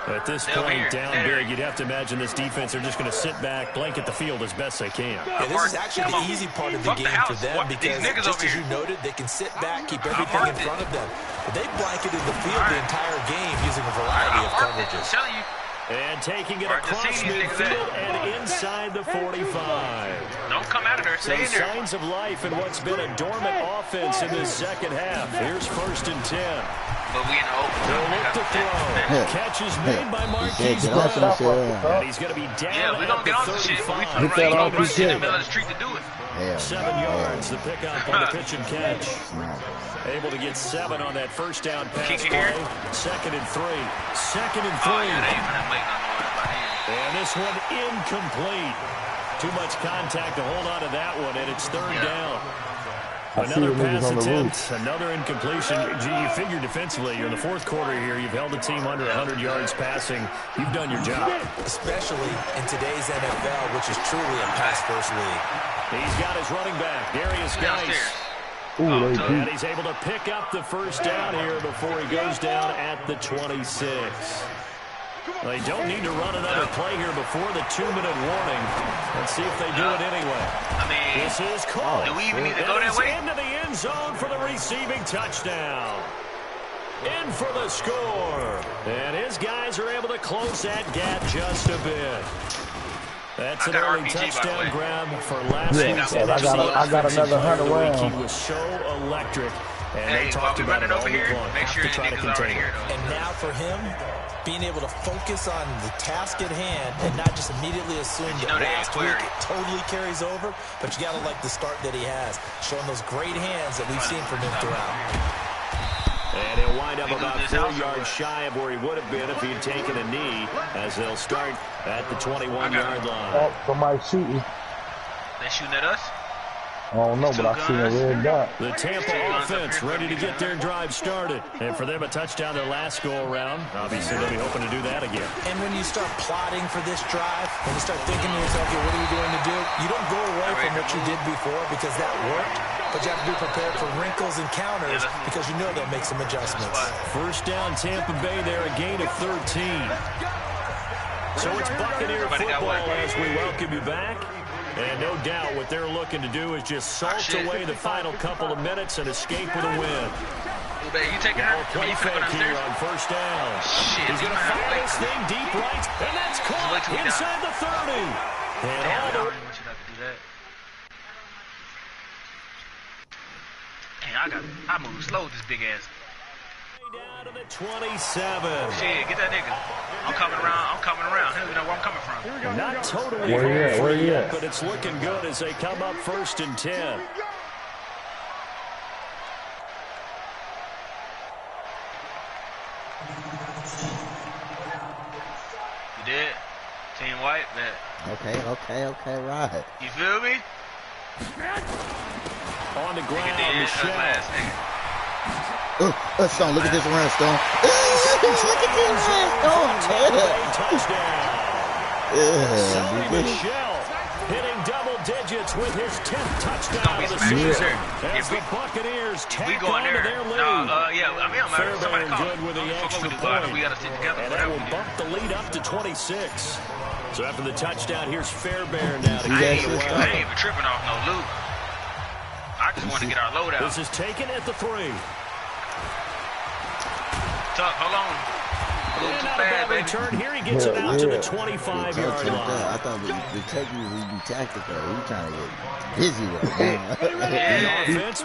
Speaker 1: At this point, down big, you'd have to imagine this defense are just going to sit back, blanket the field as best they can.
Speaker 3: Yeah, this is actually the easy part of the game for them because, just as you noted, they can sit back, keep everything in front of them. But they blanketed the field the entire game using a variety of coverages.
Speaker 5: I'm telling you.
Speaker 1: And taking it across midfield and inside the 45.
Speaker 5: Don't come out of there. Stay in there.
Speaker 1: Signs of life in what's been a dormant offense in this second half. Here's 1st and 10.
Speaker 5: But we in the open.
Speaker 1: He'll look to throw. Catch is made by Marquise Brown. And he's going to be down
Speaker 5: Yeah, we don't get on the shit. We put
Speaker 6: Hit that
Speaker 5: right
Speaker 6: off
Speaker 5: in the middle of the street to do it.
Speaker 1: 7 yards, the pickup on the pitch and catch. Able to get 7 on that first down pass play. 2nd and 3. 2nd and 3.
Speaker 5: Oh, yeah, they ain't gonna make no noise by then.
Speaker 1: And this one incomplete. Too much contact to hold on to that one, and it's 3rd down. Another pass attempt, another incompletion. Gee, you figure defensively, you're in the 4th quarter here. You've held the team under 100 yards passing. You've done your job.
Speaker 3: Especially in today's NFL, which is truly a pass-first league.
Speaker 1: He's got his running back, Darius Geis.
Speaker 6: Ooh,
Speaker 1: And he's able to pick up the first down here before he goes down at the 26. They don't need to run another play here before the 2-minute warning. Let's see if they do it anyway.
Speaker 5: I mean,
Speaker 1: This is called.
Speaker 5: do we even need to go that way?
Speaker 1: Into the end zone for the receiving touchdown. In for the score. And his guys are able to close that gap just a bit. That's an early touchdown grab for last week's NFC.
Speaker 6: I got another 100 rounds.
Speaker 1: He was so electric. And they talked about it all week long.
Speaker 5: Make sure
Speaker 1: to try to contain it.
Speaker 3: And now for him, being able to focus on the task at hand and not just immediately assume that last week totally carries over, but you got to like the start that he has, showing those great hands that we've seen from him throughout.
Speaker 1: And he'll wind up about 4 yards shy of where he would have been if he'd taken a knee, as they'll start at the 21-yard line.
Speaker 6: Oh, somebody shooting.
Speaker 5: They shooting at us?
Speaker 6: I don't know, but I seen a red dot.
Speaker 1: The Tampa offense ready to get their drive started. And for them, a touchdown their last go-around. Obviously, they'll be hoping to do that again.
Speaker 3: And when you start plotting for this drive, when you start thinking to yourself, okay, what are we going to do? You don't go away from what you did before because that worked, but you have to be prepared for wrinkles and counters because you know they'll make some adjustments.
Speaker 1: First down, Tampa Bay there, a gain of 13. So it's Buccaneer football as we welcome you back. And no doubt what they're looking to do is just salt away the final couple of minutes and escape with a win.
Speaker 5: You taking her?
Speaker 1: Play fake here on first down.
Speaker 5: Shit,
Speaker 1: he's going to fire this thing deep right, and that's caught inside the 30. And all the...
Speaker 5: Dang, I move slow with this big ass.
Speaker 1: Down to the 27.
Speaker 5: Shit, get that nigga. I'm coming around. He doesn't know where I'm coming from.
Speaker 1: Not totally
Speaker 6: where you at?
Speaker 1: but it's looking good as they come up 1st and 10.
Speaker 5: You did? Team White, bet.
Speaker 2: Okay, right.
Speaker 5: You feel me?
Speaker 1: On the ground, Michelle.
Speaker 2: Stone, look at this run, Stone. Look at this run, Stone.
Speaker 1: Michelle hitting double digits with his 10th touchdown of the season. As the Buccaneers tack on to their lead. Fairbairn good with the extra point. And that will bump the lead up to 26. So after the touchdown, here's Fairbairn now to get it away.
Speaker 5: I ain't even tripping off no loop. I just want to get our load out.
Speaker 1: This is taken at the 3.
Speaker 5: Tuck, hold on. A little too fast, baby.
Speaker 1: Return. Here he gets it out to the 25-yard line.
Speaker 2: I thought the technique would be tactical. We're trying to get busy with it, man.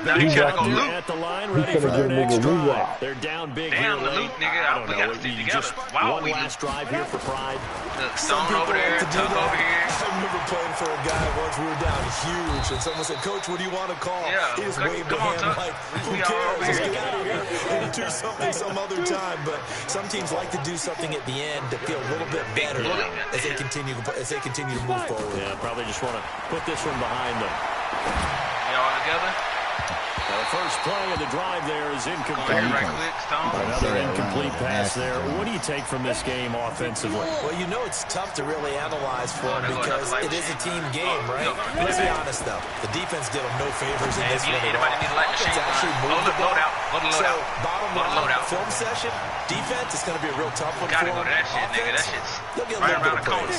Speaker 5: Now he's trying to go loop.
Speaker 1: At the line, ready for their next drive. They're down big
Speaker 5: Damn,
Speaker 1: here
Speaker 5: the loop, nigga. We got to stick together. Wow,
Speaker 1: one last drive here for Pride.
Speaker 5: Stone over there, Tuck over here.
Speaker 3: I remember playing for a guy once we were down huge, and someone said, "Coach, what do you want to call?"
Speaker 5: Yeah,
Speaker 3: he just waved a hand like, "Who cares? Just get out of here and do something some other time." But some teams like to do something at the end to feel a little bit better as they continue to move forward.
Speaker 1: Yeah, probably just want to put this one behind them.
Speaker 5: Y'all together?
Speaker 1: Now the first play of the drive there is incomplete.
Speaker 5: Right quick, Stone.
Speaker 1: Another incomplete pass there. What do you take from this game offensively?
Speaker 3: Well, you know it's tough to really analyze for them because it is a team game, right? Let's be honest, though. The defense did them no favors in this one at all. Offense actually moved the ball. So, bottom line, film session, defense is going to be a real tough one for them.
Speaker 5: Gotta go to that shit, nigga. That shit's right around the corner.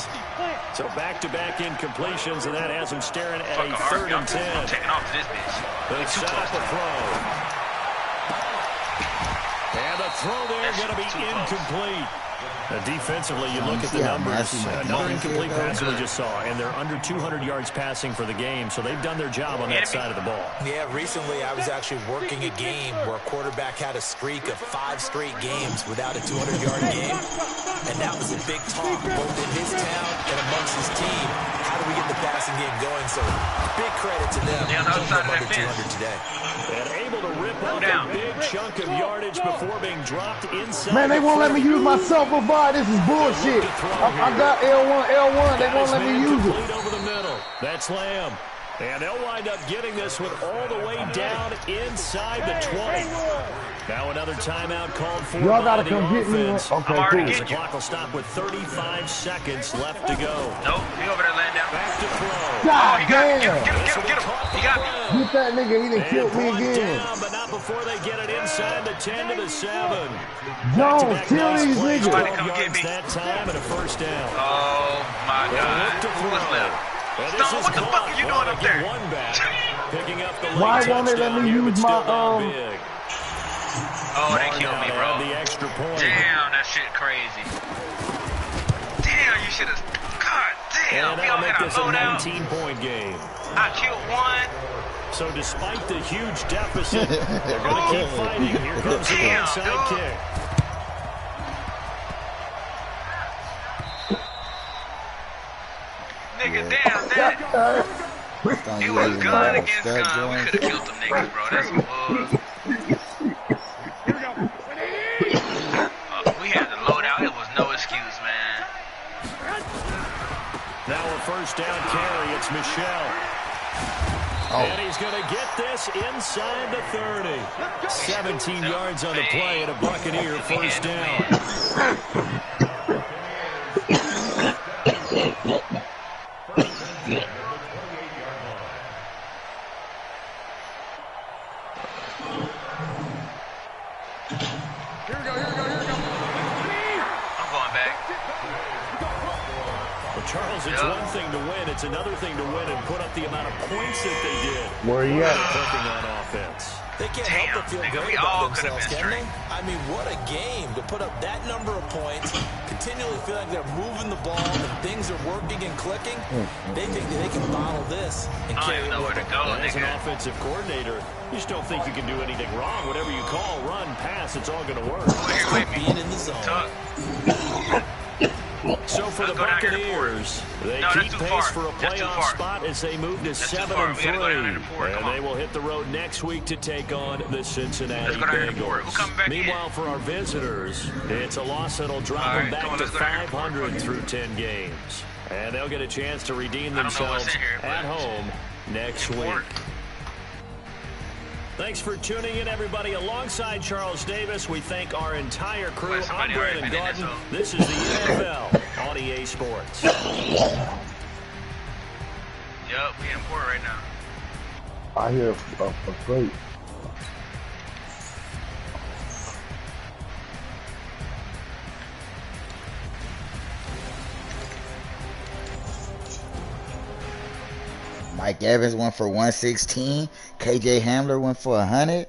Speaker 1: So back-to-back incompletions, and that has them staring at a 3rd and 10.
Speaker 5: I'm taking off to this bitch.
Speaker 1: They set up the throw. And the throw there going to be incomplete. Defensively, you look at the numbers. Another incomplete pass we just saw, and they're under 200 yards passing for the game, so they've done their job on that side of the ball.
Speaker 3: Yeah, recently I was actually working a game where a quarterback had a streak of 5 straight games without a 200-yard game, and that was a big talk both in his town and amongst his team. How do we get the passing game going? So big credit to them.
Speaker 5: Yeah, the other side of that
Speaker 3: under
Speaker 5: fence.
Speaker 3: 200 today.
Speaker 1: And able to rip up a big chunk of yardage before being dropped inside.
Speaker 6: Man, they won't let me use my self-revive. This is bullshit. I got L1. They won't let me use it.
Speaker 1: Over the middle. That's Lamb. And they'll wind up getting this one all the way down inside the 20. Now another timeout called for.
Speaker 6: Y'all gotta come get me. Okay, cool.
Speaker 1: The clock will stop with 35 seconds left to go.
Speaker 5: Nope, he over there laying down.
Speaker 1: Back to throw.
Speaker 6: God damn.
Speaker 5: Get him. He got me.
Speaker 6: Get that nigga. He done killed me again.
Speaker 1: Down, but not before they get it inside the 10 to the 7.
Speaker 6: Jones, kill these niggas.
Speaker 5: Somebody come get me.
Speaker 1: That time and a first down.
Speaker 5: Oh, my God. Who was left? Stone, what the fuck are you doing up there?
Speaker 1: Picking up the
Speaker 6: Why won't they let me use my
Speaker 5: Oh, they killed me, bro.
Speaker 1: The extra point.
Speaker 5: Damn, that shit crazy. Damn, you should have. God damn, we all had our loadout.
Speaker 1: 19-point game.
Speaker 5: I killed one.
Speaker 1: So despite the huge deficit, they're going to keep fighting. Here comes the inside kick.
Speaker 5: Nigga, damn that. It was gun against gun. We could have killed them niggas, bro. That's what it was. We had the loadout. It was no excuse, man.
Speaker 1: Now a first down carry. It's Michelle. And he's going to get this inside the 30. 17 yards on the play and a Buccaneer first down. Charles, it's one thing to win. It's another thing to win and put up the amount of points that they did.
Speaker 6: Where you at?
Speaker 1: Cooking on offense.
Speaker 3: They can't help but feel great about themselves, can they? I mean, what a game to put up that number of points, continually feel like they're moving the ball and things are working and clicking. They think that they can bottle this and carry it over.
Speaker 1: As an offensive coordinator, you just don't think you can do anything wrong. Whatever you call, run, pass, it's all going to work.
Speaker 3: Being in the zone.
Speaker 1: So for the Buccaneers, they keep pace for a playoff spot as they move to 7-3. And they will hit the road next week to take on the Cincinnati Bengals. Meanwhile, for our visitors, it's a loss that'll drop them back to 500 through 10 games. And they'll get a chance to redeem themselves at home next week. Thanks for tuning in, everybody. Alongside Charles Davis, we thank our entire crew. I'm Brandon Gordon. This is the NFL on EA Sports.
Speaker 5: Yup, we in port right now.
Speaker 6: I hear a freight.
Speaker 2: Mike Evans went for 116. KJ Hamler went for 100.